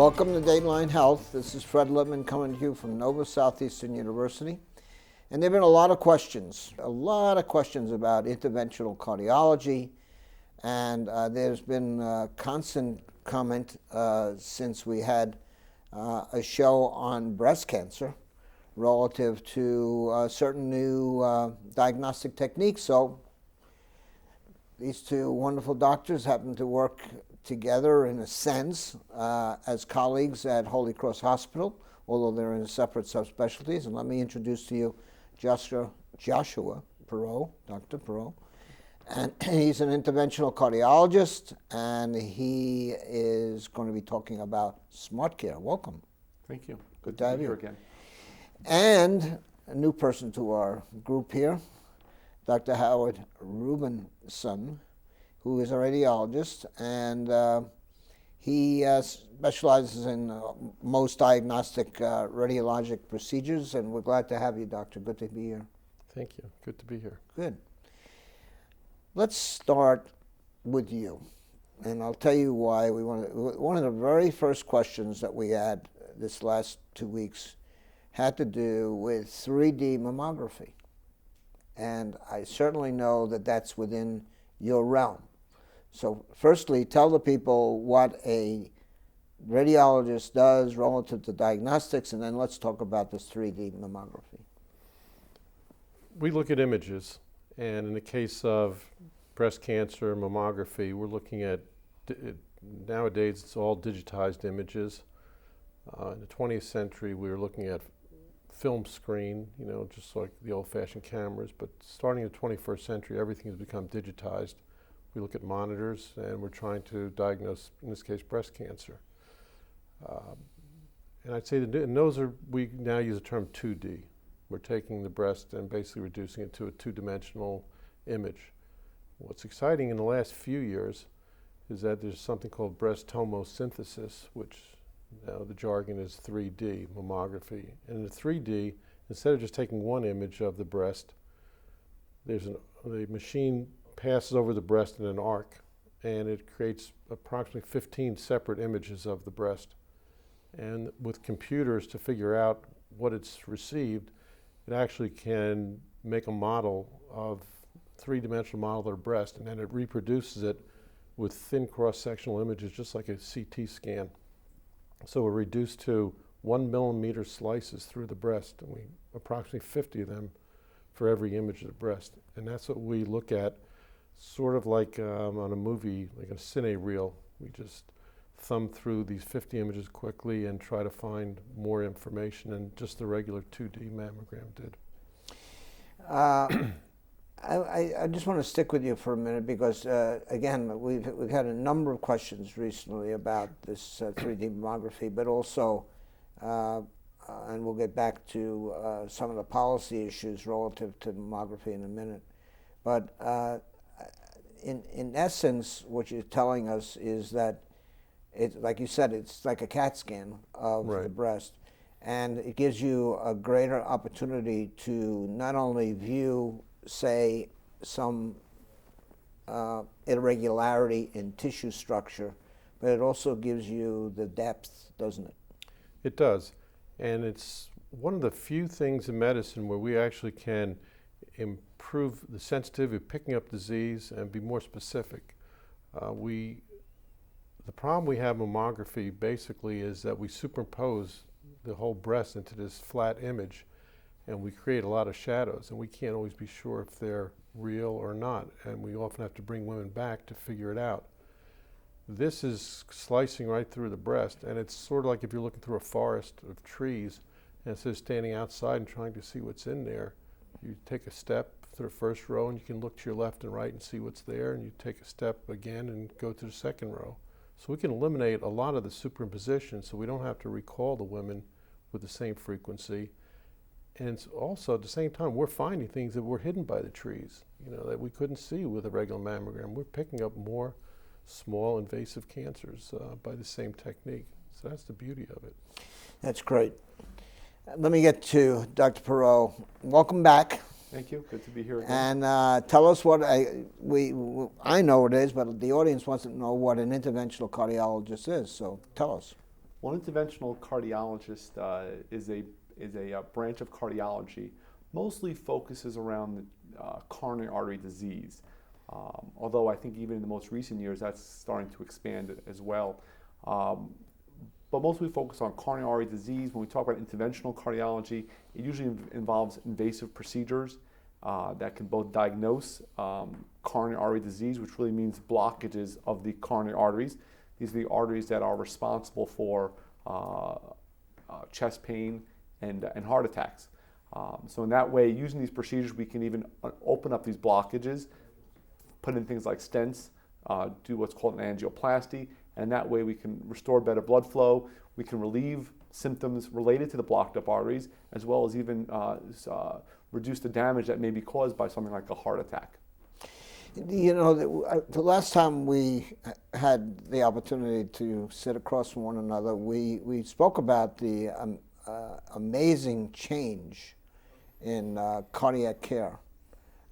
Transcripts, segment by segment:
Welcome to Dateline Health. This is Fred Lippman coming to you from Nova Southeastern University. And there have been a lot of questions about interventional cardiology. And there's been constant comment since we had a show on breast cancer relative to certain new diagnostic techniques. So these two wonderful doctors happen to work together in a sense as colleagues at Holy Cross Hospital, although they're in separate subspecialties. And let me introduce to you Joshua Purow, Dr. Purow. And he's an interventional cardiologist, and he is going to be talking about smart care. Welcome. Thank you. Good to have you here again. And a new person to our group here, Dr. Howard Rubinson, who is a radiologist, and he specializes in most diagnostic radiologic procedures, and we're glad to have you, Doctor. Good to be here. Thank you. Good to be here. Good. Let's start with you, and I'll tell you why we want to. One of the very first questions that we had this last 2 weeks had to do with 3D mammography, and I certainly know that that's within your realm. So firstly, tell the people what a radiologist does relative to diagnostics, and then let's talk about this 3D mammography. We look at images, and in the case of breast cancer mammography, we're looking at, nowadays it's all digitized images. In the 20th century, we were looking at film screen, just like the old-fashioned cameras, but starting in the 21st century, everything has become digitized. We look at monitors, and we're trying to diagnose, in this case, breast cancer. And I'd say that we now use the term 2D. We're taking the breast and basically reducing it to a two-dimensional image. What's exciting in the last few years is that there's something called breast tomosynthesis, which now the jargon is 3D mammography. And in the 3D, instead of just taking one image of the breast, the machine passes over the breast in an arc, and it creates approximately 15 separate images of the breast. And with computers to figure out what it's received, it actually can make a model of three-dimensional model of their breast, and then it reproduces it with thin cross-sectional images, just like a CT scan. So we're reduced to 1 millimeter slices through the breast, and approximately 50 of them for every image of the breast. And that's what we look at, sort of like on a movie, like a cine reel. We just thumb through these 50 images quickly and try to find more information than just the regular 2D mammogram did. I just want to stick with you for a minute because, again, we've had a number of questions recently about this 3D mammography, but also, and we'll get back to some of the policy issues relative to mammography in a minute. But in essence, what you're telling us is that, like you said, it's like a CAT scan of the breast, and it gives you a greater opportunity to not only view, say, some irregularity in tissue structure, but it also gives you the depth, doesn't it? It does, and it's one of the few things in medicine where we actually can improve the sensitivity of picking up disease and be more specific. The problem we have with mammography basically is that we superimpose the whole breast into this flat image, and we create a lot of shadows, and we can't always be sure if they're real or not, and we often have to bring women back to figure it out. This is slicing right through the breast, and it's sort of like if you're looking through a forest of trees, and instead of standing outside and trying to see what's in there, you take a step to the first row, and you can look to your left and right and see what's there, and you take a step again and go to the second row. So we can eliminate a lot of the superimposition, so we don't have to recall the women with the same frequency. And also, at the same time, we're finding things that were hidden by the trees, that we couldn't see with a regular mammogram. We're picking up more small invasive cancers by the same technique. So that's the beauty of it. That's great. Let me get to Dr. Purow. Welcome back. Thank you. Good to be here again. And tell us what I know it is, but the audience wants to know what an interventional cardiologist is. So tell us. Well, an interventional cardiologist is a branch of cardiology, mostly focuses around coronary artery disease. Although I think even in the most recent years that's starting to expand as well. But mostly we focus on coronary artery disease. When we talk about interventional cardiology, it usually involves invasive procedures that can both diagnose coronary artery disease, which really means blockages of the coronary arteries. These are the arteries that are responsible for chest pain and heart attacks. So in that way, using these procedures, we can even open up these blockages, put in things like stents, do what's called an angioplasty, and that way we can restore better blood flow. We can relieve symptoms related to the blocked up arteries, as well as even reduce the damage that may be caused by something like a heart attack. You know, the last time we had the opportunity to sit across from one another, we spoke about the amazing change in cardiac care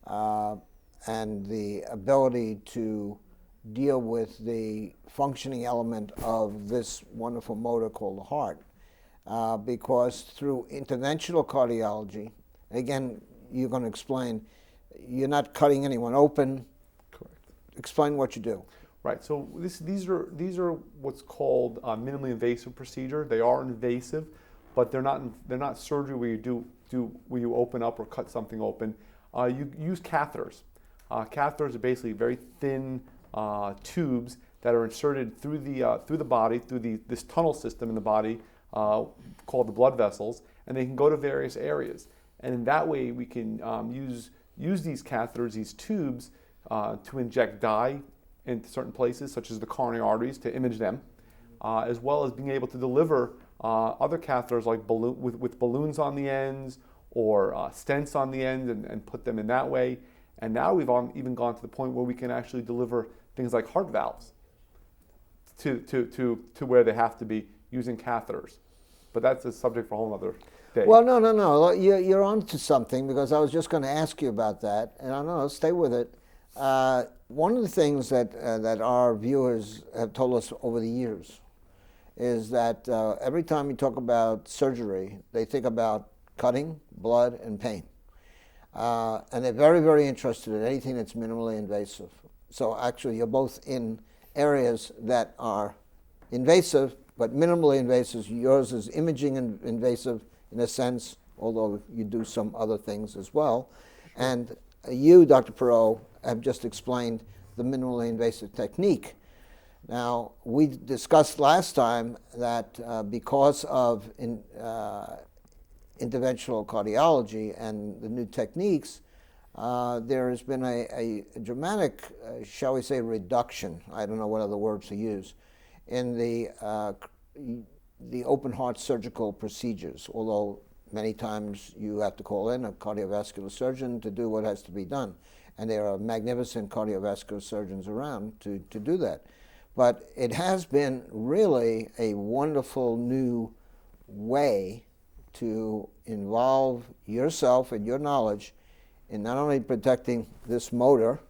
and the ability to deal with the functioning element of this wonderful motor called the heart. Because through interventional cardiology, again, you're going to explain, you're not cutting anyone open. Correct. Explain what you do. Right. So these are what's called minimally invasive procedure. They are invasive, but they're not surgery where you open up or cut something open. You use catheters. Catheters are basically very thin tubes that are inserted through the body, through this tunnel system in the body called the blood vessels, and they can go to various areas. And in that way, we can use these catheters, these tubes, to inject dye into certain places, such as the coronary arteries, to image them, as well as being able to deliver other catheters like with balloons on the ends or stents on the end and put them in that way. And now we've even gone to the point where we can actually deliver things like heart valves to where they have to be using catheters. But that's a subject for a whole other day. Well, no. You're on to something, because I was just going to ask you about that, and I know, stay with it. One of the things that our viewers have told us over the years is that every time you talk about surgery, they think about cutting, blood, and pain. And they're very, very interested in anything that's minimally invasive. So actually, you're both in areas that are invasive, but minimally invasive. Yours is imaging and invasive in a sense, although you do some other things as well. And you, Dr. Purow, have just explained the minimally invasive technique. Now, we discussed last time that because of interventional cardiology and the new techniques, there has been a dramatic, shall we say, reduction, I don't know what other words to use, in the open heart surgical procedures, although many times you have to call in a cardiovascular surgeon to do what has to be done. And there are magnificent cardiovascular surgeons around to do that. But it has been really a wonderful new way to involve yourself and your knowledge in not only protecting this motor,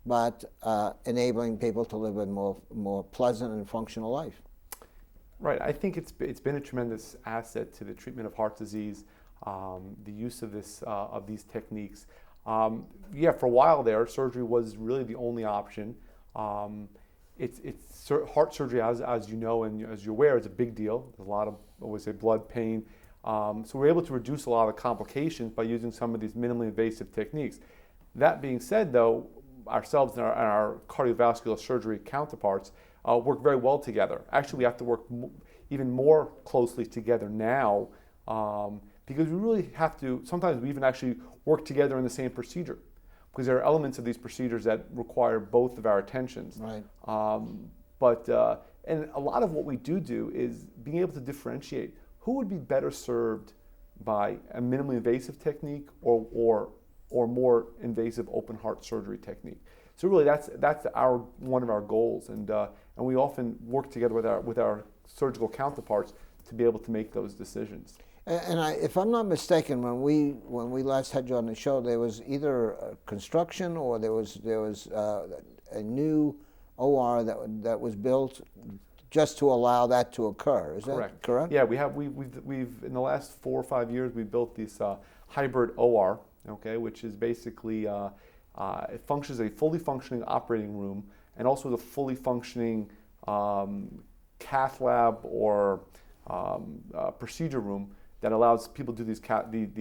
but enabling people to live a more pleasant and functional life. Right. I think it's been a tremendous asset to the treatment of heart disease, the use of these techniques. Yeah, for a while there, surgery was really the only option. Heart surgery, as you know and as you're aware, is a big deal. There's a lot of, I always say, blood, pain. So we're able to reduce a lot of the complications by using some of these minimally invasive techniques. That being said, though, ourselves and our cardiovascular surgery counterparts work very well together. Actually, we have to work even more closely together now because we really have to, sometimes we even actually work together in the same procedure because there are elements of these procedures that require both of our attentions. Right. And a lot of what we do is being able to differentiate who would be better served by a minimally invasive technique or more invasive open heart surgery technique. So really, that's one of our goals, and we often work together with our surgical counterparts to be able to make those decisions. And if I'm not mistaken, when we last had you on the show, there was either construction or there was a new OR that was built just to allow that to occur. Is that correct? Yeah, we've in the last 4 or 5 years we built this hybrid OR, okay, which is basically it functions as a fully functioning operating room and also the fully functioning cath lab or procedure room that allows people to do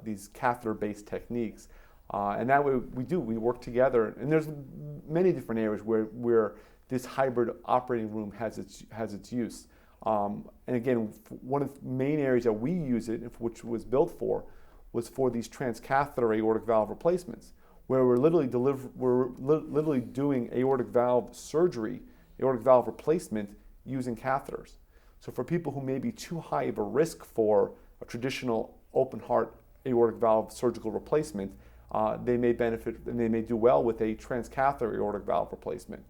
these catheter-based techniques. And that way we work together. And there's many different areas where this hybrid operating room has its use. And again, one of the main areas that we use it, which was built for, was for these transcatheter aortic valve replacements, where we're literally doing aortic valve surgery, aortic valve replacement using catheters. So for people who may be too high of a risk for a traditional open heart aortic valve surgical replacement, they may benefit and they may do well with a transcatheter aortic valve replacement.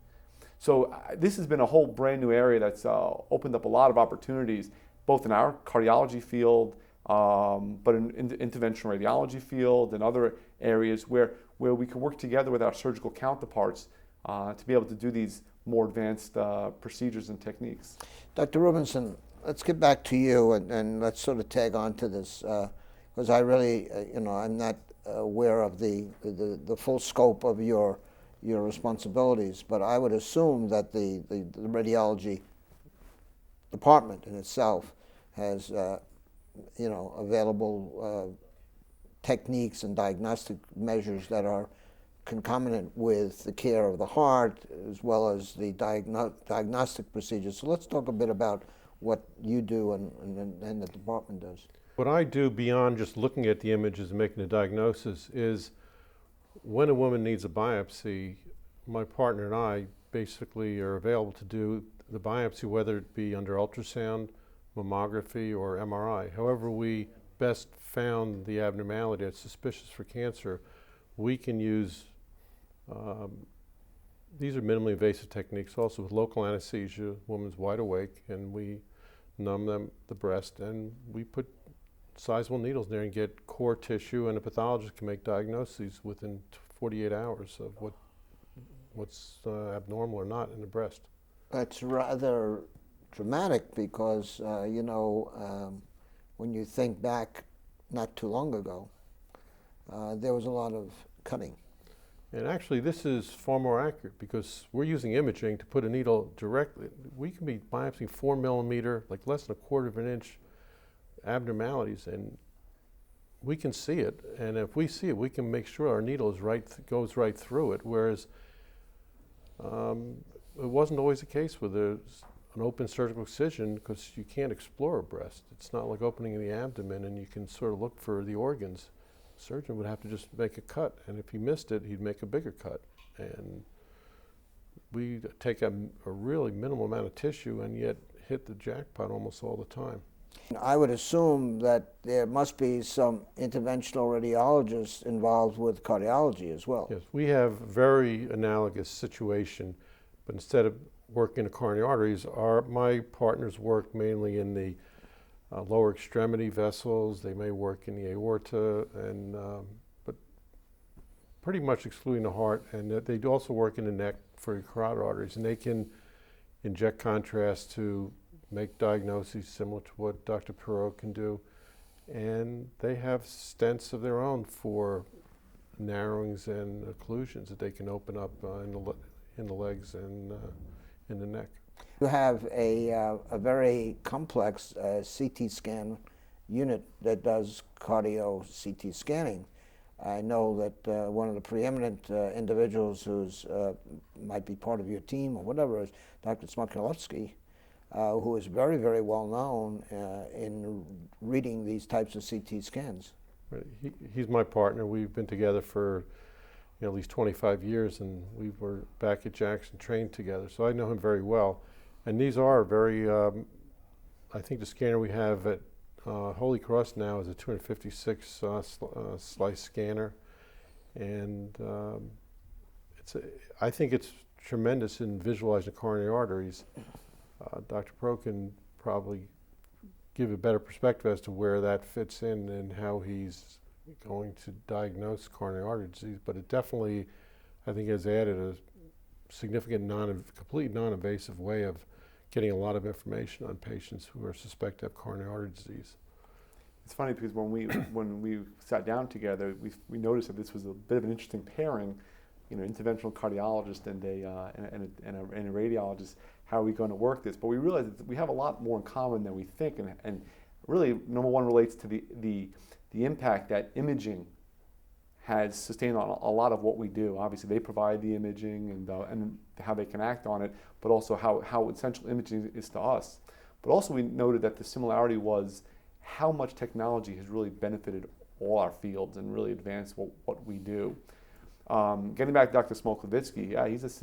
So this has been a whole brand new area that's opened up a lot of opportunities, both in our cardiology field, but in the interventional radiology field and other areas where we can work together with our surgical counterparts to be able to do these more advanced procedures and techniques. Dr. Rubinson, let's get back to you and let's sort of tag on to this, because I really, I'm not aware of the full scope of your responsibilities, but I would assume that the radiology department in itself has, available techniques and diagnostic measures that are concomitant with the care of the heart as well as the diagnostic procedures. So let's talk a bit about what you do and the department does. What I do beyond just looking at the images and making a diagnosis is when a woman needs a biopsy, my partner and I basically are available to do the biopsy, whether it be under ultrasound, mammography, or MRI. However we best found the abnormality that's suspicious for cancer, we can use, these are minimally invasive techniques also with local anesthesia. Woman's wide awake and we numb the breast and we put sizable needles there and get core tissue, and a pathologist can make diagnoses within 48 hours of what's abnormal or not in the breast. That's rather dramatic because, when you think back not too long ago, there was a lot of cutting. And actually this is far more accurate because we're using imaging to put a needle directly. We can be biopsying 4 millimeter, like less than 1/4 of an inch abnormalities, and we can see it, and if we see it we can make sure our needle is goes right through it, whereas it wasn't always the case with an open surgical excision because you can't explore a breast. It's not like opening the abdomen and you can sort of look for the organs. The surgeon would have to just make a cut, and if he missed it he'd make a bigger cut, and we take a really minimal amount of tissue and yet hit the jackpot almost all the time. I would assume that there must be some interventional radiologists involved with cardiology as well. Yes, we have very analogous situation, but instead of working in the coronary arteries, my partners work mainly in the lower extremity vessels. They may work in the aorta, and but pretty much excluding the heart, and they do also work in the neck for your carotid arteries, and they can inject contrast to make diagnoses similar to what Dr. Purow can do, and they have stents of their own for narrowings and occlusions that they can open up in the legs and in the neck. You have a very complex CT scan unit that does cardio CT scanning. I know that one of the preeminent individuals who's might be part of your team or whatever is Dr. Smokilowski, who is very, very well known in reading these types of CT scans. Right. He's my partner. We've been together for at least 25 years, and we were back at Jackson trained together, so I know him very well. And these are very, I think the scanner we have at Holy Cross now is a 256 slice scanner, and I think it's tremendous in visualizing coronary arteries. Dr. Purow can probably give a better perspective as to where that fits in and how he's going to diagnose coronary artery disease, but it definitely, I think, has added a significant completely non-invasive way of getting a lot of information on patients who are suspect to have coronary artery disease. It's funny because when we sat down together, we noticed that this was a bit of an interesting pairing, interventional cardiologist and a radiologist. How are we going to work this? But we realized that we have a lot more in common than we think, and really, number one relates to the impact that imaging has sustained on a lot of what we do. Obviously, they provide the imaging and how they can act on it, but also how essential imaging is to us. But also, we noted that the similarity was how much technology has really benefited all our fields and really advanced what we do. Getting back to Dr. Smoklavitsky, he's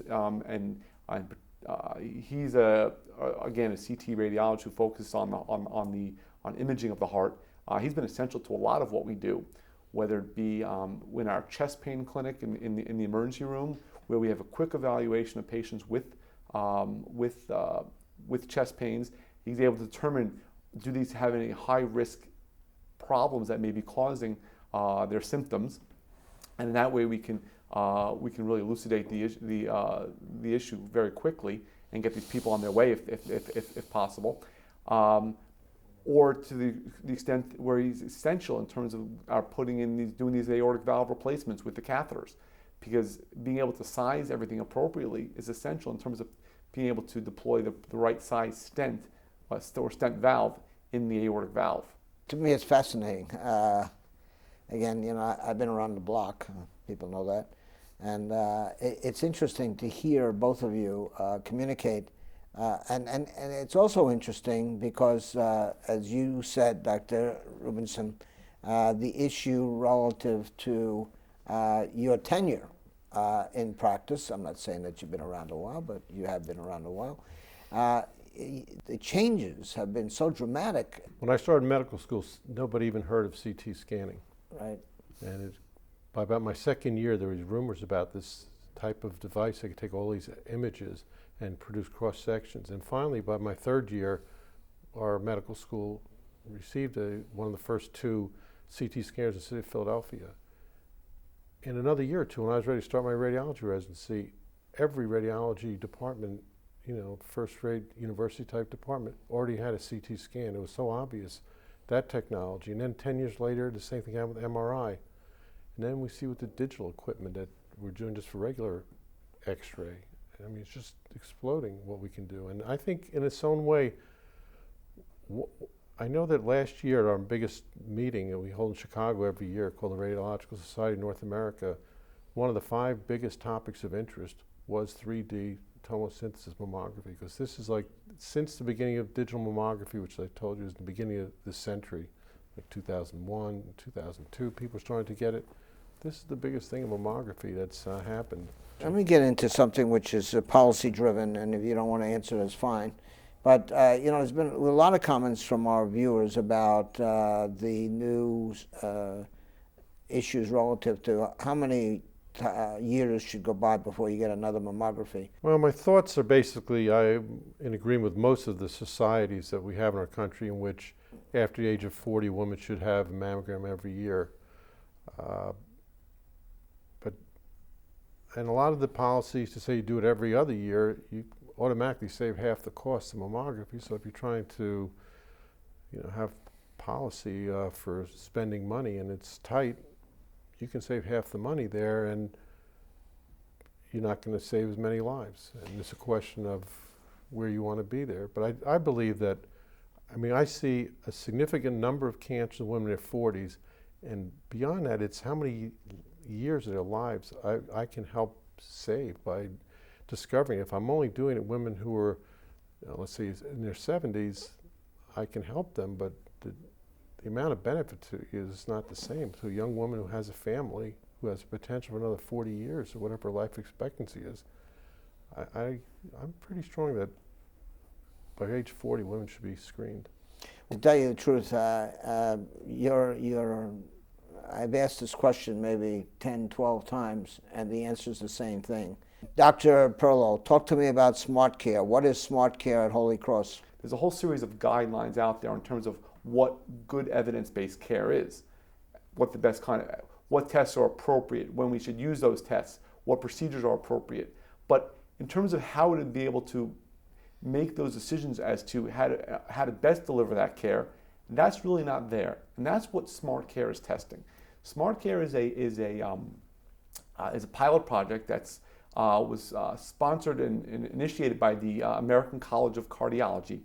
again a CT radiologist who focuses on imaging of the heart. He's been essential to a lot of what we do, whether it be in our chest pain clinic in the emergency room, where we have a quick evaluation of patients with chest pains. He's able to determine, do these have any high risk problems that may be causing their symptoms, and that way we can really elucidate the issue very quickly and get these people on their way if possible. Or to the extent where he's essential in terms of our doing these aortic valve replacements with the catheters, because being able to size everything appropriately is essential in terms of being able to deploy the right size stent or stent valve in the aortic valve. To me, it's fascinating. Again, I've been around the block. People know that, and it's interesting to hear both of you communicate. And it's also interesting because, as you said, Dr. Rubinson, the issue relative to your tenure in practice, I'm not saying that you've been around a while, but you have been around a while, the changes have been so dramatic. When I started medical school, nobody even heard of CT scanning. Right. And by about my second year, there was rumors about this type of device that could take all these images and produce cross sections. And finally, by my third year, our medical school received one of the first 2 CT scanners in the city of Philadelphia. In another year or 2, when I was ready to start my radiology residency, every radiology department, first-rate university-type department, already had a CT scan. It was so obvious, that technology. And then 10 years later, the same thing happened with MRI. And then we see with the digital equipment that we're doing just for regular X-ray. I mean, it's just exploding what we can do. And I think in its own way, I know that last year at our biggest meeting that we hold in Chicago every year called the Radiological Society of North America, one of the 5 biggest topics of interest was 3D tomosynthesis mammography, because this is like, since the beginning of digital mammography, which I told you is the beginning of this century, like 2001, 2002, people are starting to get it. This is the biggest thing in mammography that's happened. Let me get into something which is policy driven, and if you don't want to answer, that's fine. But there's been a lot of comments from our viewers about the new issues relative to how many years should go by before you get another mammography. Well, my thoughts are basically, I'm in agreement with most of the societies that we have in our country, in which after the age of 40, women should have a mammogram every year. And a lot of the policies to say you do it every other year, you automatically save half the cost of mammography. So if you're trying to, have policy for spending money and it's tight, you can save half the money there, and you're not going to save as many lives. And it's a question of where you want to be there. But I believe that, I see a significant number of cancers in women in their 40s, and beyond that, it's how many years of their lives I can help save by discovering. If I'm only doing it women who are, let's say in their 70s, I can help them, but the amount of benefit to you is not the same. To a young woman who has a family, who has potential for another 40 years or whatever life expectancy is, I'm pretty strong that by age 40, women should be screened. To tell you the truth, I've asked this question maybe 10, 12 times, and the answer is the same thing. Dr. Purow, talk to me about smart care. What is smart care at Holy Cross? There's a whole series of guidelines out there in terms of what good evidence-based care is, what the best what tests are appropriate, when we should use those tests, what procedures are appropriate. But in terms of how to be able to make those decisions as to how to best deliver that care, that's really not there. And that's what Smart Care is testing. Smart Care is a pilot project that's was sponsored and initiated by the American College of Cardiology.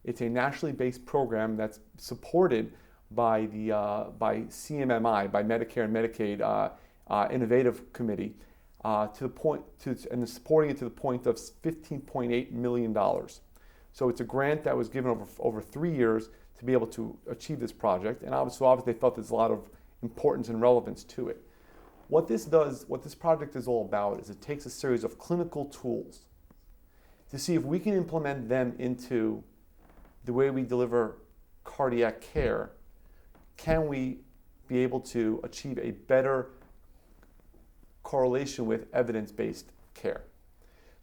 It's a nationally based program that's supported by by CMMI, by Medicare and Medicaid Innovative Committee, and supporting it to the point of $15.8 million. So it's a grant that was given over 3 years to be able to achieve this project, and obviously they felt there's a lot of importance and relevance to it. What this project is all about is it takes a series of clinical tools to see if we can implement them into the way we deliver cardiac care. Can we be able to achieve a better correlation with evidence-based care?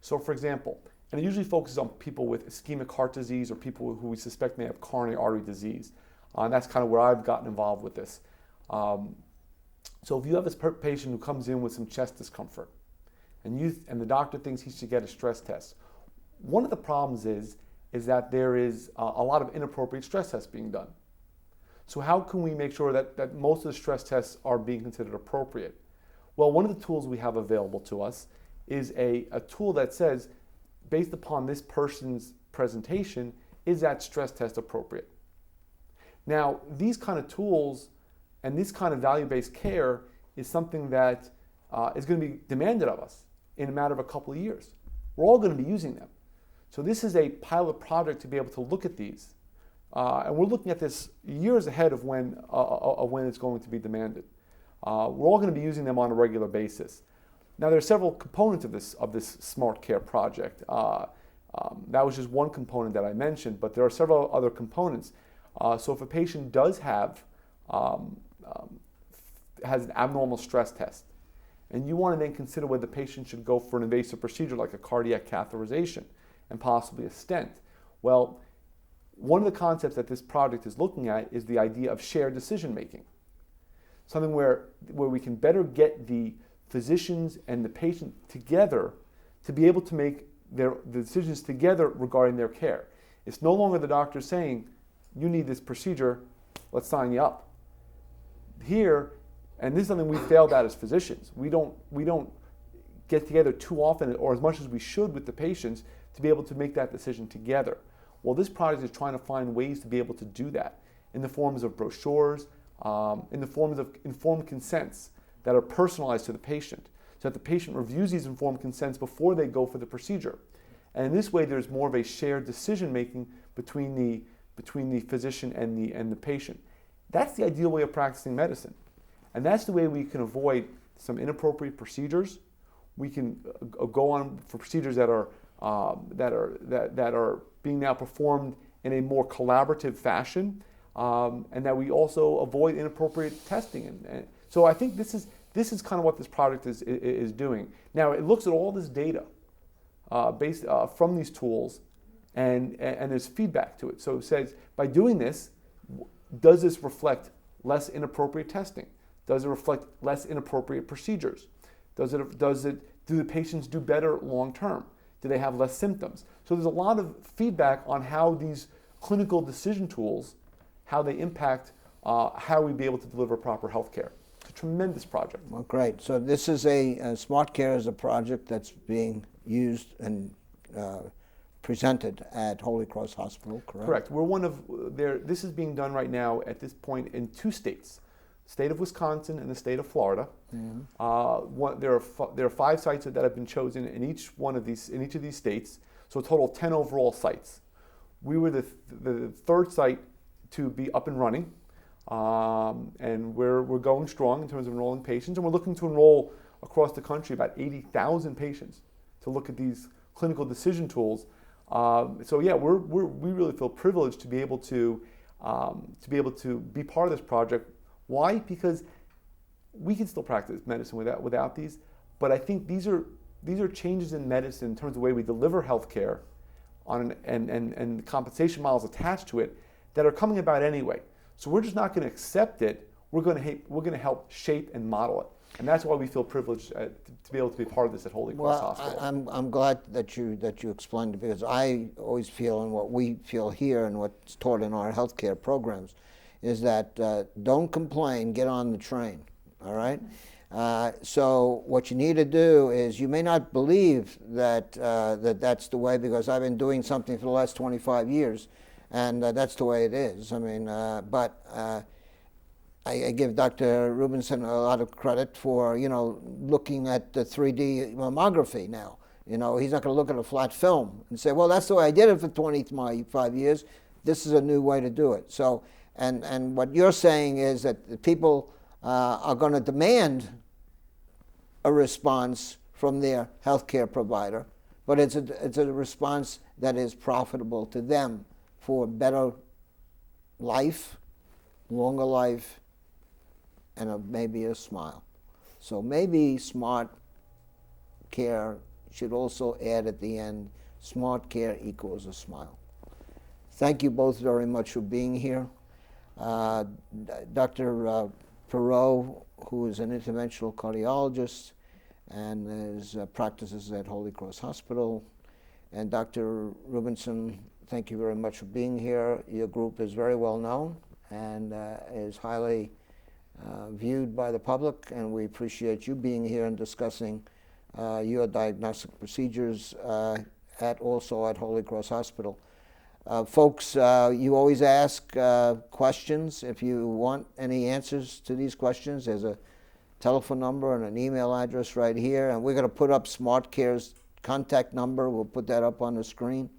So for example, and it usually focuses on people with ischemic heart disease or people who we suspect may have coronary artery disease. And that's kind of where I've gotten involved with this. So if you have this patient who comes in with some chest discomfort and the doctor thinks he should get a stress test, one of the problems is that there is a lot of inappropriate stress tests being done. So how can we make sure that most of the stress tests are being considered appropriate? Well, one of the tools we have available to us is a tool that says, based upon this person's presentation, is that stress test appropriate? Now, these kind of tools and this kind of value-based care is something that is going to be demanded of us in a matter of a couple of years. We're all going to be using them. So this is a pilot project to be able to look at these. And we're looking at this years ahead of when it's going to be demanded. We're all going to be using them on a regular basis. Now, there are several components of this Smart Care project. That was just one component that I mentioned, but there are several other components. So if a patient does has an abnormal stress test, and you want to then consider whether the patient should go for an invasive procedure like a cardiac catheterization and possibly a stent. Well, one of the concepts that this project is looking at is the idea of shared decision making. Something where we can better get the physicians and the patient together to be able to make the decisions together regarding their care. It's no longer the doctor saying, you need this procedure, let's sign you up. Here, and this is something we failed at as physicians, we don't get together too often or as much as we should with the patients to be able to make that decision together. Well, this project is trying to find ways to be able to do that in the forms of brochures, in the forms of informed consents that are personalized to the patient, so that the patient reviews these informed consents before they go for the procedure. And in this way, there's more of a shared decision making between the physician and the patient. That's the ideal way of practicing medicine. And that's the way we can avoid some inappropriate procedures. We can go on for procedures that are being now performed in a more collaborative fashion, and that we also avoid inappropriate testing. And so I think this is kind of what this project is doing. Now it looks at all this data based from these tools, and there's feedback to it. So it says, by doing this, does this reflect less inappropriate testing? Does it reflect less inappropriate procedures? Do the patients do better long term? Do they have less symptoms? So there's a lot of feedback on how these clinical decision tools, how they impact how we be able to deliver proper health care. It's a tremendous project. Well, great. So this is Smart Care is a project that's being used and presented at Holy Cross Hospital, correct? Correct. We're one of this is being done right now at this point in 2 states, the state of Wisconsin and the state of Florida. Mm-hmm. There are 5 sites that have been chosen in each of these states, so a total of 10 overall sites. We were the 3rd site to be up and running, and we're going strong in terms of enrolling patients, and we're looking to enroll across the country about 80,000 patients to look at these clinical decision tools. So yeah, we really feel privileged to be able to be part of this project. Why? Because we can still practice medicine without these, but I think these are changes in medicine in terms of the way we deliver healthcare and compensation models attached to it that are coming about anyway. So we're just not going to accept it. We're going to help shape and model it. And that's why we feel privileged to be able to be part of this at Holy Cross Hospital. I'm glad that you explained it, because I always feel, and what we feel here and what's taught in our healthcare programs, is that don't complain, get on the train, all right? So what you need to do is, you may not believe that that's the way, because I've been doing something for the last 25 years, and that's the way it is. I mean, I give Dr. Rubinson a lot of credit for, looking at the 3D mammography now. He's not going to look at a flat film and say, well, that's the way I did it for 25 years. This is a new way to do it. So, and what you're saying is that the people are going to demand a response from their healthcare provider, but it's a response that is profitable to them for better life, longer life, and maybe a smile. So maybe smart care should also add at the end, smart care equals a smile. Thank you both very much for being here. Dr. Purow, who is an interventional cardiologist and practices at Holy Cross Hospital, and Dr. Rubinson, thank you very much for being here. Your group is very well known and is highly viewed by the public, and we appreciate you being here and discussing your diagnostic procedures also at Holy Cross Hospital. Folks, you always ask questions. If you want any answers to these questions, there's a telephone number and an email address right here, and we're going to put up SmartCare's contact number. We'll put that up on the screen.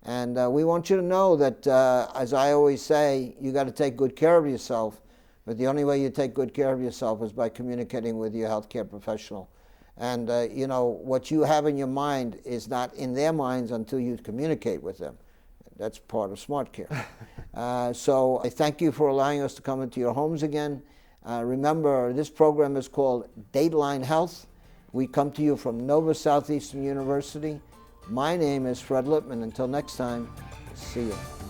And we want you to know that, as I always say, you got to take good care of yourself. But the only way you take good care of yourself is by communicating with your healthcare professional. And what you have in your mind is not in their minds until you communicate with them. That's part of smart care. So I thank you for allowing us to come into your homes again. Remember, this program is called Dateline Health. We come to you from Nova Southeastern University. My name is Fred Lippman. Until next time, see you.